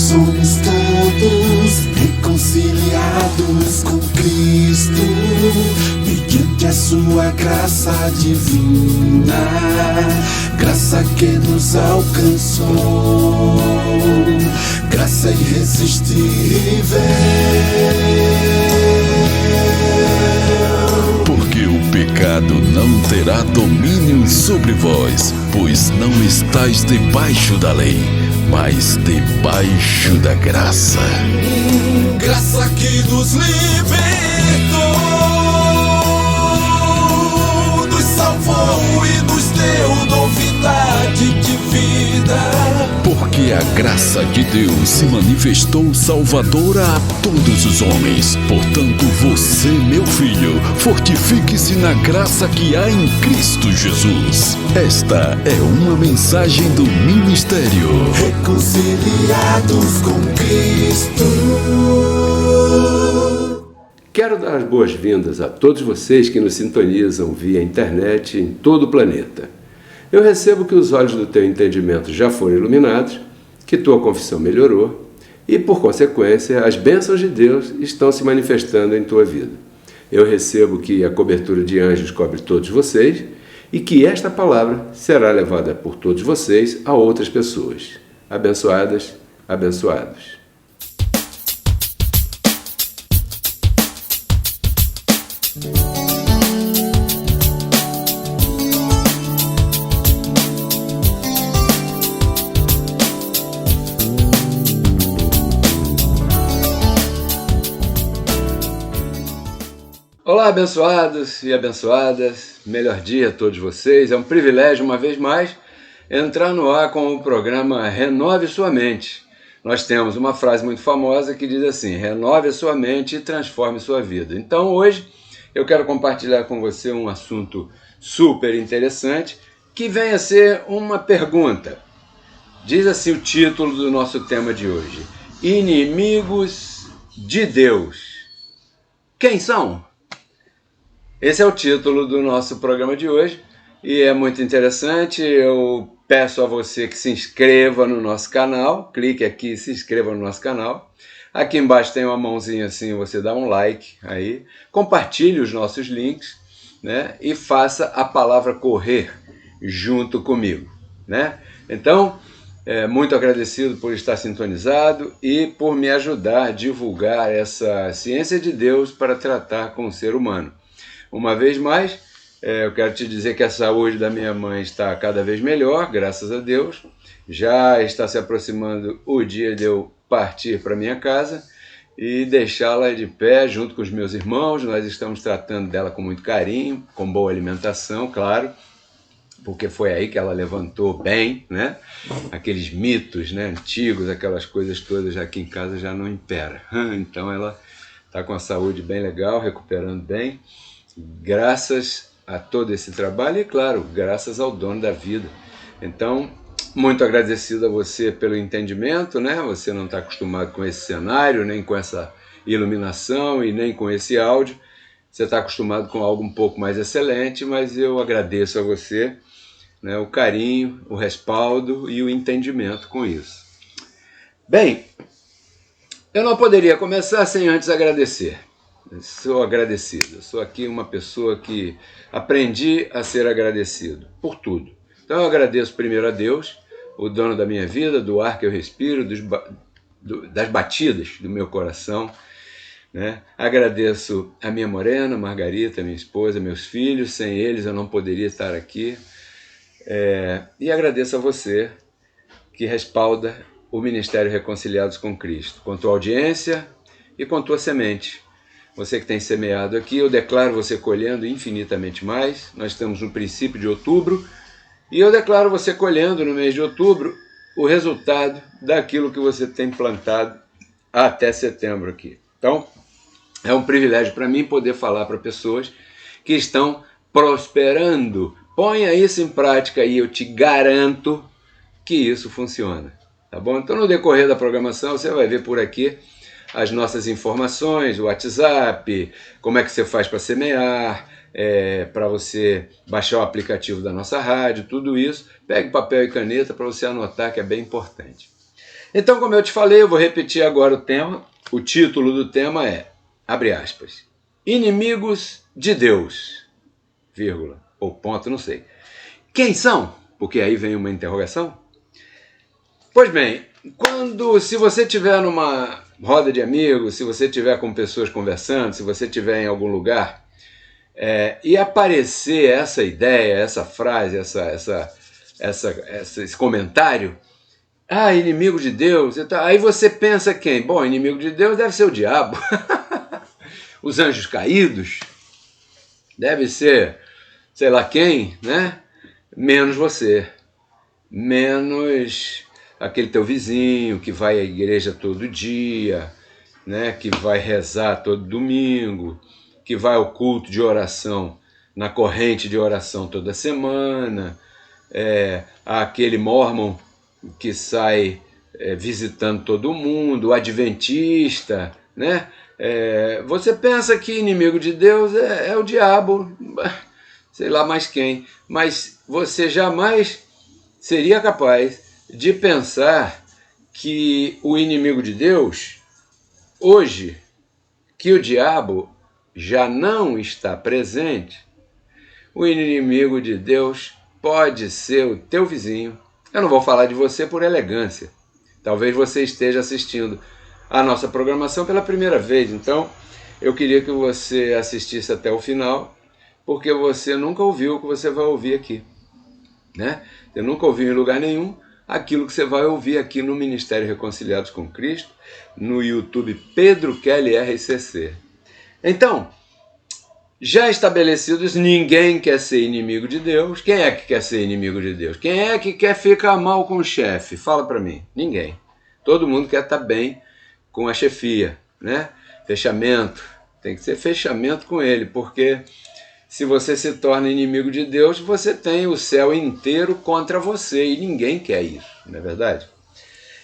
somos todos reconciliados com Cristo, mediante a sua graça divina, graça que nos alcançou, graça irresistível. Porque o pecado não terá domínio sobre vós, pois não estáis debaixo da lei, mas debaixo da graça. Graça que nos libertou, nos salvou e nos deu novidade de vida. Porque a graça de Deus se manifestou salvadora a todos os homens. Portanto, você, meu filho, fortifique-se na graça que há em Cristo Jesus. Esta é uma mensagem do ministério Reconciliados com Cristo. Quero dar as boas-vindas a todos vocês que nos sintonizam via internet em todo o planeta. Eu recebo que os olhos do teu entendimento já foram iluminados, que tua confissão melhorou e, por consequência, as bênçãos de Deus estão se manifestando em tua vida. Eu recebo que a cobertura de anjos cobre todos vocês e que esta palavra será levada por todos vocês a outras pessoas. Abençoadas, abençoados. Olá, abençoados e abençoadas, melhor dia a todos vocês. É um privilégio, uma vez mais, entrar no ar com o programa Renove Sua Mente. Nós temos uma frase muito famosa que diz assim: renove a sua mente e transforme sua vida. Então hoje eu quero compartilhar com você um assunto super interessante que vem a ser uma pergunta. Diz assim o título do nosso tema de hoje: Inimigos de Deus. Quem são? Esse é o título do nosso programa de hoje e é muito interessante. Eu peço a você que se inscreva no nosso canal, clique aqui e se inscreva no nosso canal. Aqui embaixo tem uma mãozinha assim, você dá um like aí, compartilhe os nossos links, né? E faça a palavra correr junto comigo, né? Então, muito agradecido por estar sintonizado e por me ajudar a divulgar essa ciência de Deus para tratar com o ser humano. Uma vez mais, eu quero te dizer que a saúde da minha mãe está cada vez melhor, graças a Deus. Já está se aproximando o dia de eu partir para minha casa e deixá-la de pé junto com os meus irmãos. Nós estamos tratando dela com muito carinho, com boa alimentação, claro, porque foi aí que ela levantou bem, né? Aqueles mitos, né, antigos, aquelas coisas todas já aqui em casa já não impera. Então ela está com a saúde bem legal, recuperando bem. Graças a todo esse trabalho e, claro, graças ao dono da vida. Então, muito agradecido a você pelo entendimento, né? Você não está acostumado com esse cenário, nem com essa iluminação e nem com esse áudio. Você está acostumado com algo um pouco mais excelente, mas eu agradeço a você, né, o carinho, o respaldo e o entendimento com isso. Bem, eu não poderia começar sem antes agradecer. Sou agradecido, sou aqui uma pessoa que aprendi a ser agradecido por tudo. Então eu agradeço primeiro a Deus, o dono da minha vida, do ar que eu respiro, das batidas do meu coração, né? Agradeço a minha morena, Margarita, minha esposa, meus filhos, sem eles eu não poderia estar aqui. E agradeço a você que respalda o Ministério Reconciliados com Cristo, com tua audiência e com tua semente. Você que tem semeado aqui, eu declaro você colhendo infinitamente mais. Nós estamos no princípio de outubro e eu declaro você colhendo no mês de outubro o resultado daquilo que você tem plantado até setembro aqui. Então, é um privilégio para mim poder falar para pessoas que estão prosperando. Ponha isso em prática e eu te garanto que isso funciona. Tá bom? Então, no decorrer da programação, você vai ver por aqui as nossas informações, o WhatsApp, como é que você faz para semear, para você baixar o aplicativo da nossa rádio, tudo isso. Pegue papel e caneta para você anotar, que é bem importante. Então, como eu te falei, eu vou repetir agora o tema. O título do tema é, abre aspas, inimigos de Deus, vírgula, ou ponto, não sei. Quem são? Porque aí vem uma interrogação. Pois bem, se você estiver numa roda de amigos, se você estiver com pessoas conversando, se você estiver em algum lugar, e aparecer essa ideia, essa frase, esse comentário, inimigo de Deus, aí você pensa quem? Bom, inimigo de Deus deve ser o diabo, os anjos caídos, deve ser, sei lá quem, né? Menos você, menos aquele teu vizinho que vai à igreja todo dia, né? Que vai rezar todo domingo, que vai ao culto de oração, na corrente de oração toda semana, aquele mormon que sai visitando todo mundo, o adventista, né? Você pensa que inimigo de Deus é o diabo, sei lá mais quem, mas você jamais seria capaz de pensar que o inimigo de Deus, hoje, que o diabo já não está presente, o inimigo de Deus pode ser o teu vizinho. Eu não vou falar de você por elegância. Talvez você esteja assistindo a nossa programação pela primeira vez, então eu queria que você assistisse até o final, porque você nunca ouviu o que você vai ouvir aqui, né? Você nunca ouviu em lugar nenhum aquilo que você vai ouvir aqui no Ministério Reconciliados com Cristo, no YouTube Pedro Kelly RCC. Então, já estabelecidos, ninguém quer ser inimigo de Deus. Quem é que quer ser inimigo de Deus? Quem é que quer ficar mal com o chefe? Fala para mim. Ninguém. Todo mundo quer estar bem com a chefia, né? Fechamento. Tem que ser fechamento com ele, porque se você se torna inimigo de Deus, você tem o céu inteiro contra você e ninguém quer isso, não é verdade?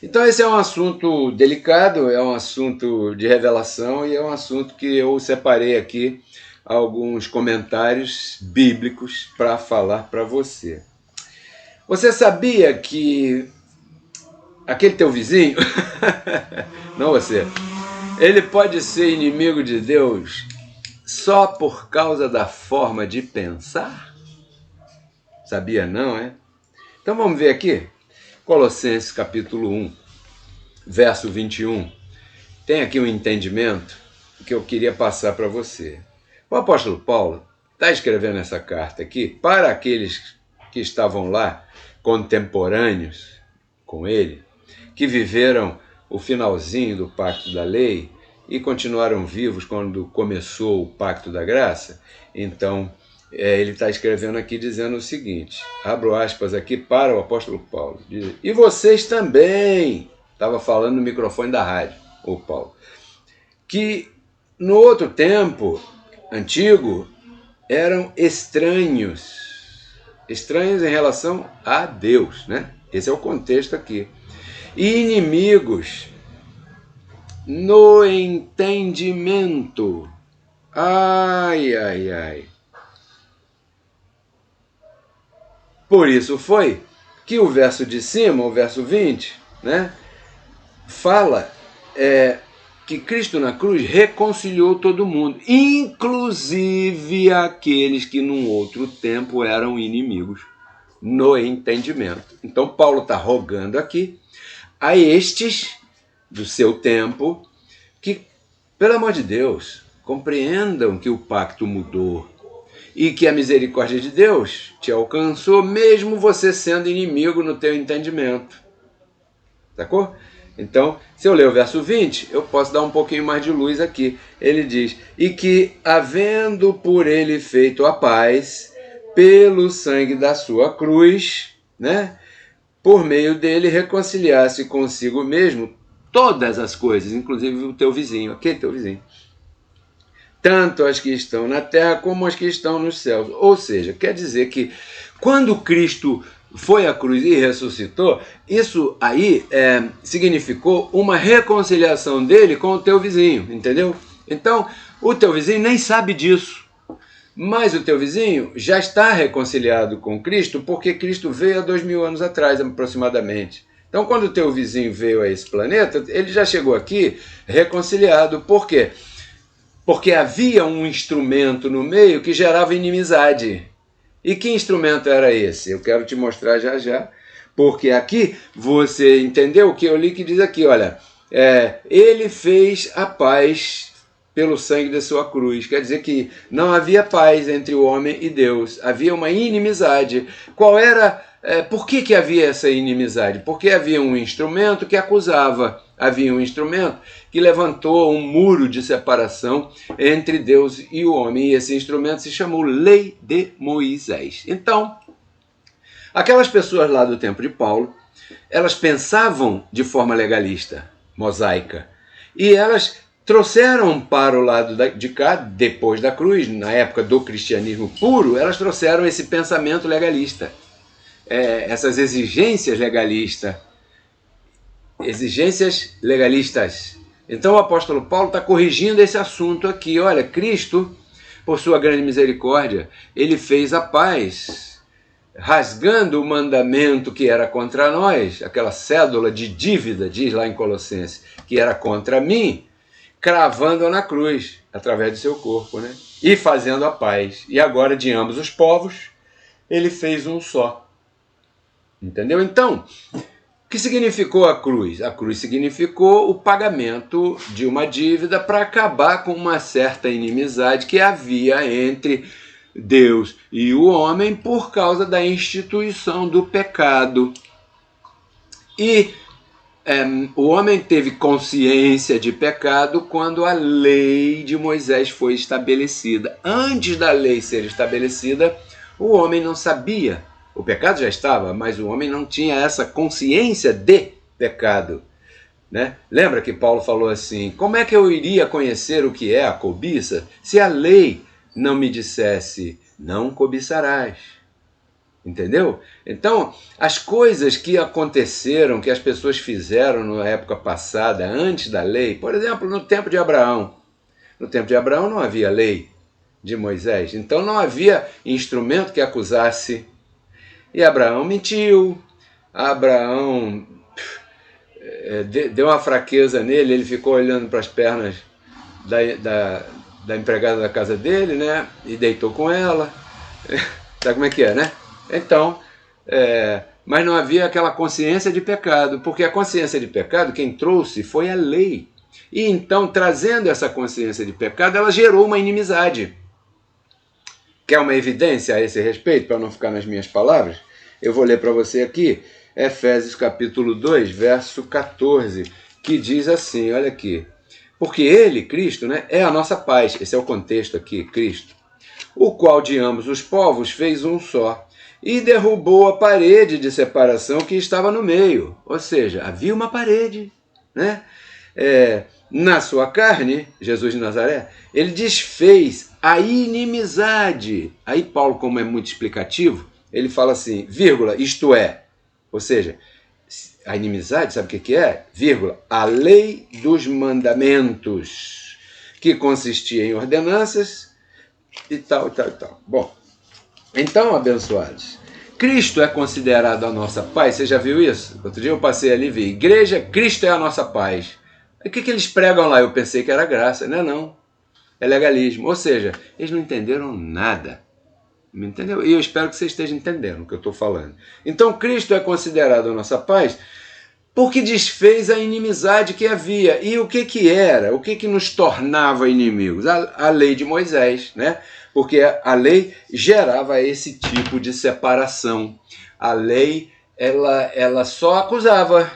Então esse é um assunto delicado, é um assunto de revelação e é um assunto que eu separei aqui alguns comentários bíblicos para falar para você. Você sabia que aquele teu vizinho, não você, ele pode ser inimigo de Deus só por causa da forma de pensar? Sabia não, é? Então vamos ver aqui, Colossenses capítulo 1, verso 21. Tem aqui um entendimento que eu queria passar para você. O apóstolo Paulo está escrevendo essa carta aqui para aqueles que estavam lá, contemporâneos com ele, que viveram o finalzinho do pacto da lei e continuaram vivos quando começou o pacto da graça. Então, ele está escrevendo aqui dizendo o seguinte, abro aspas aqui para o apóstolo Paulo, diz, e vocês também, estava falando no microfone da rádio, o Paulo, que no outro tempo antigo eram estranhos em relação a Deus, né? Esse é o contexto aqui. E inimigos no entendimento. Ai, ai, ai. Por isso foi que o verso de cima, o verso 20, né, fala que Cristo na cruz reconciliou todo mundo, inclusive aqueles que num outro tempo eram inimigos, no entendimento. Então Paulo está rogando aqui a estes do seu tempo que, pelo amor de Deus, compreendam que o pacto mudou e que a misericórdia de Deus te alcançou mesmo você sendo inimigo no teu entendimento. Sacou? Então, se eu ler o verso 20, eu posso dar um pouquinho mais de luz aqui. Ele diz, e que, havendo por ele feito a paz, pelo sangue da sua cruz, né, por meio dele reconciliasse consigo mesmo todas as coisas, inclusive o teu vizinho, aquele teu vizinho, tanto as que estão na terra como as que estão nos céus. Ou seja, quer dizer que quando Cristo foi à cruz e ressuscitou, isso aí significou uma reconciliação dele com o teu vizinho, entendeu? Então, o teu vizinho nem sabe disso, mas o teu vizinho já está reconciliado com Cristo, porque Cristo veio há 2000 anos atrás, aproximadamente. Então, quando o teu vizinho veio a esse planeta, ele já chegou aqui reconciliado. Por quê? Porque havia um instrumento no meio que gerava inimizade. E que instrumento era esse? Eu quero te mostrar já já. Porque aqui você entendeu o que eu li que diz aqui, olha, ele fez a paz pelo sangue da sua cruz. Quer dizer que não havia paz entre o homem e Deus. Havia uma inimizade. Qual era... por que havia essa inimizade? Porque havia um instrumento que acusava. Havia um instrumento que levantou um muro de separação entre Deus e o homem. E esse instrumento se chamou Lei de Moisés. Então, aquelas pessoas lá do tempo de Paulo, elas pensavam de forma legalista, mosaica. E elas trouxeram para o lado de cá, depois da cruz, na época do cristianismo puro, elas trouxeram esse pensamento legalista. Essas exigências legalistas. Então o apóstolo Paulo está corrigindo esse assunto aqui. Olha, Cristo, por sua grande misericórdia, ele fez a paz, rasgando o mandamento que era contra nós, aquela cédula de dívida, diz lá em Colossenses, que era contra mim, cravando-a na cruz, através do seu corpo, né? E fazendo a paz. E agora, de ambos os povos, ele fez um só. Entendeu? Então, o que significou a cruz? A cruz significou o pagamento de uma dívida para acabar com uma certa inimizade que havia entre Deus e o homem por causa da instituição do pecado. E o homem teve consciência de pecado quando a lei de Moisés foi estabelecida. Antes da lei ser estabelecida, o homem não sabia. O pecado já estava, mas o homem não tinha essa consciência de pecado, né? Lembra que Paulo falou assim, como é que eu iria conhecer o que é a cobiça se a lei não me dissesse, não cobiçarás? Entendeu? Então, as coisas que aconteceram, que as pessoas fizeram na época passada, antes da lei, por exemplo, no tempo de Abraão. No tempo de Abraão não havia lei de Moisés, então não havia instrumento que acusasse. E Abraão mentiu, Abraão deu uma fraqueza nele, ele ficou olhando para as pernas da empregada da casa dele, né? E deitou com ela. Sabe como é que é, né? Então, mas não havia aquela consciência de pecado, porque a consciência de pecado, quem trouxe foi a lei. E então, trazendo essa consciência de pecado, ela gerou uma inimizade. Quer uma evidência a esse respeito, para não ficar nas minhas palavras? Eu vou ler para você aqui, Efésios capítulo 2, verso 14, que diz assim, olha aqui. Porque ele, Cristo, né, é a nossa paz, esse é o contexto aqui, Cristo, o qual de ambos os povos fez um só, e derrubou a parede de separação que estava no meio. Ou seja, havia uma parede, né? Na sua carne, Jesus de Nazaré, ele desfez a inimizade. Aí Paulo, como é muito explicativo, ele fala assim, vírgula, isto é, ou seja, a inimizade, sabe o que é? Vírgula, a lei dos mandamentos, que consistia em ordenanças e tal, e tal, e tal. Bom, então, abençoados, Cristo é considerado a nossa paz, você já viu isso? Outro dia eu passei ali e vi, igreja, Cristo é a nossa paz. O que eles pregam lá? Eu pensei que era graça, não, é legalismo. Ou seja, eles não entenderam nada. Entendeu? E eu espero que você esteja entendendo o que eu estou falando. Então, Cristo é considerado a nossa paz porque desfez a inimizade que havia. E o que era? O que nos tornava inimigos? A lei de Moisés, né? Porque a lei gerava esse tipo de separação. A lei, ela só acusava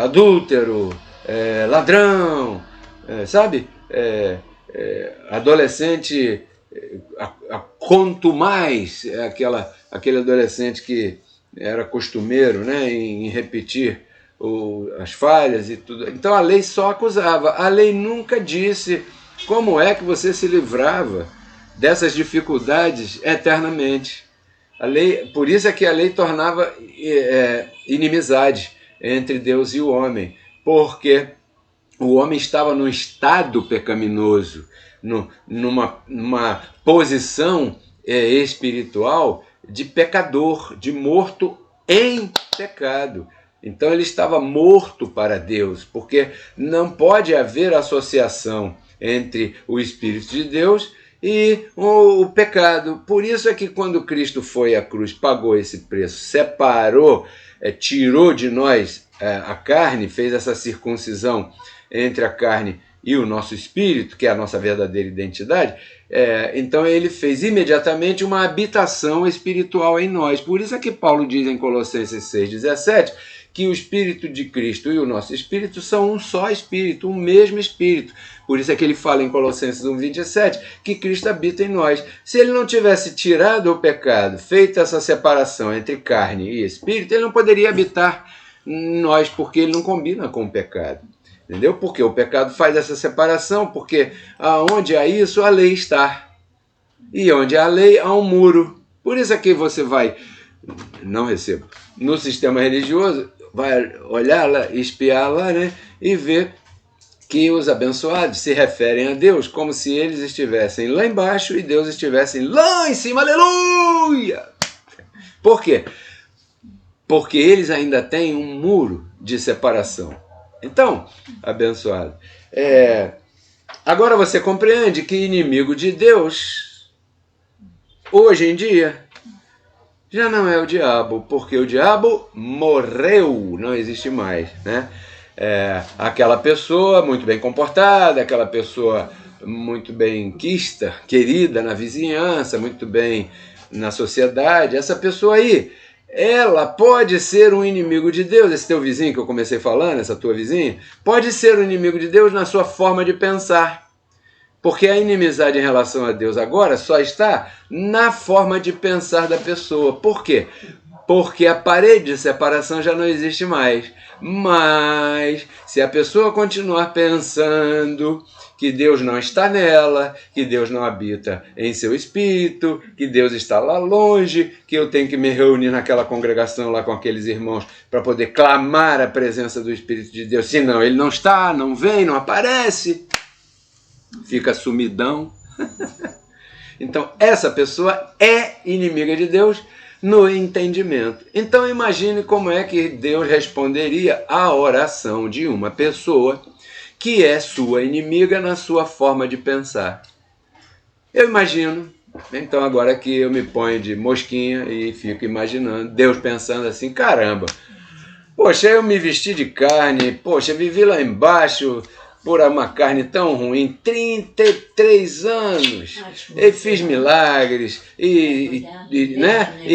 adúltero, ladrão, sabe? Adolescente... quanto mais aquele adolescente que era costumeiro, né, em repetir as falhas e tudo. Então a lei só acusava, a lei nunca disse como é que você se livrava dessas dificuldades eternamente. A lei, por isso é que a lei tornava inimizade entre Deus e o homem, porque o homem estava num estado pecaminoso, numa posição espiritual de pecador, de morto em pecado. Então ele estava morto para Deus, porque não pode haver associação entre o Espírito de Deus e o pecado. Por isso é que quando Cristo foi à cruz, pagou esse preço, separou, tirou de nós a carne, fez essa circuncisão entre a carne e o nosso espírito, que é a nossa verdadeira identidade, então ele fez imediatamente uma habitação espiritual em nós. Por isso é que Paulo diz em Colossenses 6,17 que o Espírito de Cristo e o nosso Espírito são um só Espírito, um mesmo Espírito. Por isso é que ele fala em Colossenses 1,27 que Cristo habita em nós. Se ele não tivesse tirado o pecado, feito essa separação entre carne e Espírito, ele não poderia habitar em nós, porque ele não combina com o pecado. Entendeu? Porque o pecado faz essa separação, porque onde há isso, a lei está. E onde há a lei, há um muro. Por isso é que você vai, não recebo, no sistema religioso, vai olhar lá, espiar lá, né, e ver que os abençoados se referem a Deus como se eles estivessem lá embaixo e Deus estivesse lá em cima, aleluia! Por quê? Porque eles ainda têm um muro de separação. Então, abençoado, agora você compreende que inimigo de Deus, hoje em dia, já não é o diabo, porque o diabo morreu, não existe mais, né? Aquela pessoa muito bem comportada, aquela pessoa muito bem quista, querida na vizinhança, muito bem na sociedade, essa pessoa aí, ela pode ser um inimigo de Deus. Esse teu vizinho que eu comecei falando, essa tua vizinha, pode ser um inimigo de Deus na sua forma de pensar. Porque a inimizade em relação a Deus agora só está na forma de pensar da pessoa. Por quê? Porque a parede de separação já não existe mais. Mas, se a pessoa continuar pensando que Deus não está nela, que Deus não habita em seu espírito, que Deus está lá longe, que eu tenho que me reunir naquela congregação lá com aqueles irmãos para poder clamar a presença do Espírito de Deus, senão ele não está, não vem, não aparece, fica sumidão. Então, essa pessoa é inimiga de Deus no entendimento. Então, imagine como é que Deus responderia à oração de uma pessoa que é sua inimiga na sua forma de pensar. Eu imagino, então agora que eu me ponho de mosquinha e fico imaginando Deus pensando assim, caramba, poxa, eu me vesti de carne, poxa, vivi lá embaixo por uma carne tão ruim, 33 anos, e fiz milagres, e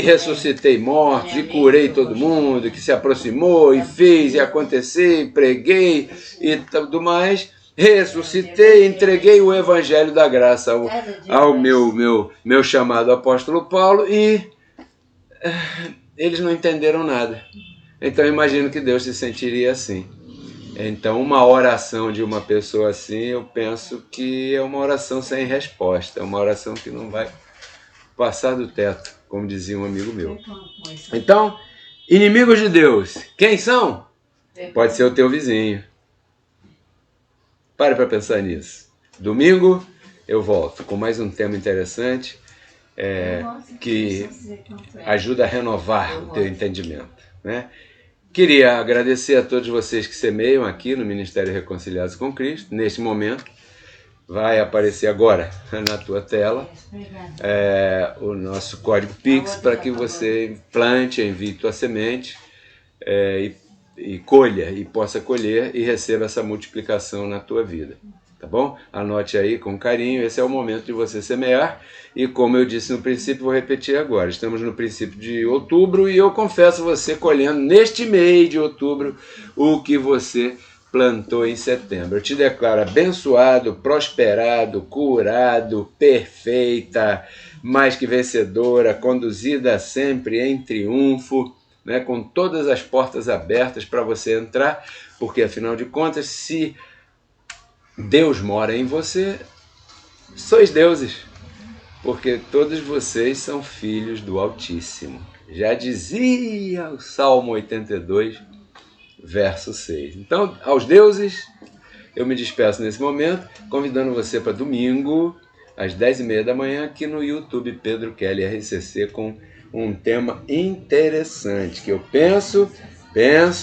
ressuscitei mortos, e curei todo mundo que se aproximou, e fez, e aconteceu, e preguei, e tudo mais, ressuscitei, entreguei o evangelho da graça ao meu chamado apóstolo Paulo, e eles não entenderam nada. Então eu imagino que Deus se sentiria assim. Então, uma oração de uma pessoa assim, eu penso que é uma oração sem resposta, é uma oração que não vai passar do teto, como dizia um amigo meu. Então, inimigos de Deus, quem são? Pode ser o teu vizinho. Pare para pensar nisso. Domingo eu volto com mais um tema interessante que ajuda a renovar o teu entendimento, né? Queria agradecer a todos vocês que semeiam aqui no Ministério Reconciliados com Cristo. Neste momento, vai aparecer agora na tua tela o nosso código Pix para que você plante, envie tua semente e colha, e possa colher e receba essa multiplicação na tua vida. Tá bom? Anote aí com carinho, esse é o momento de você semear. E como eu disse no princípio, vou repetir agora. Estamos no princípio de outubro e eu confesso você colhendo neste mês de outubro o que você plantou em setembro. Eu te declaro abençoado, prosperado, curado, perfeita, mais que vencedora, conduzida sempre em triunfo, né, com todas as portas abertas para você entrar, porque afinal de contas, se Deus mora em você, sois deuses, porque todos vocês são filhos do Altíssimo. Já dizia o Salmo 82, verso 6. Então, aos deuses, eu me despeço nesse momento, convidando você para domingo, às 10h30 da manhã, aqui no YouTube Pedro Kelly RCC, com um tema interessante que eu penso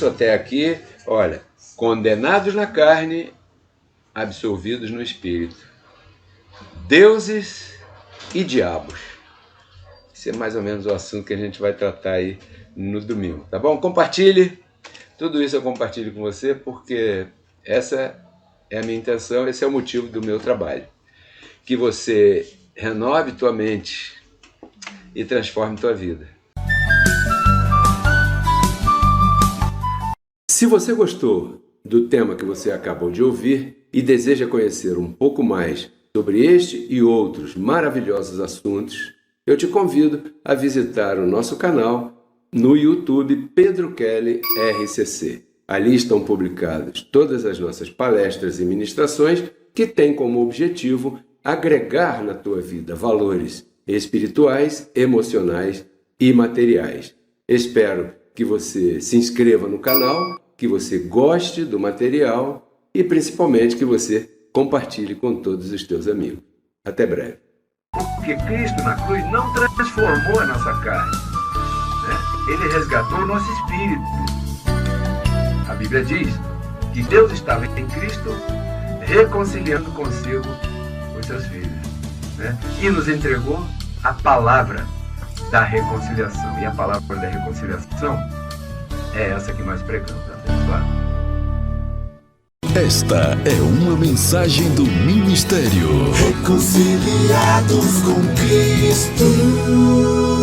até aqui, olha, condenados na carne, absolvidos no espírito, deuses e diabos. Esse é mais ou menos o assunto que a gente vai tratar aí no domingo, tá bom? Compartilhe, tudo isso eu compartilho com você porque essa é a minha intenção, esse é o motivo do meu trabalho. Que você renove tua mente e transforme tua vida. Se você gostou do tema que você acabou de ouvir e deseja conhecer um pouco mais sobre este e outros maravilhosos assuntos, eu te convido a visitar o nosso canal no YouTube Pedro Kelly RCC. Ali estão publicadas todas as nossas palestras e ministrações que têm como objetivo agregar na tua vida valores espirituais, emocionais e materiais. Espero que você se inscreva no canal, que você goste do material e principalmente que você compartilhe com todos os teus amigos. Até breve. Porque Cristo na cruz não transformou a nossa carne, né? Ele resgatou o nosso espírito. A Bíblia diz que Deus estava em Cristo reconciliando consigo os seus filhos, né? E nos entregou a palavra da reconciliação. E a palavra da reconciliação é essa que nós pregamos, abençoado. Esta é uma mensagem do Ministério Reconciliados com Cristo.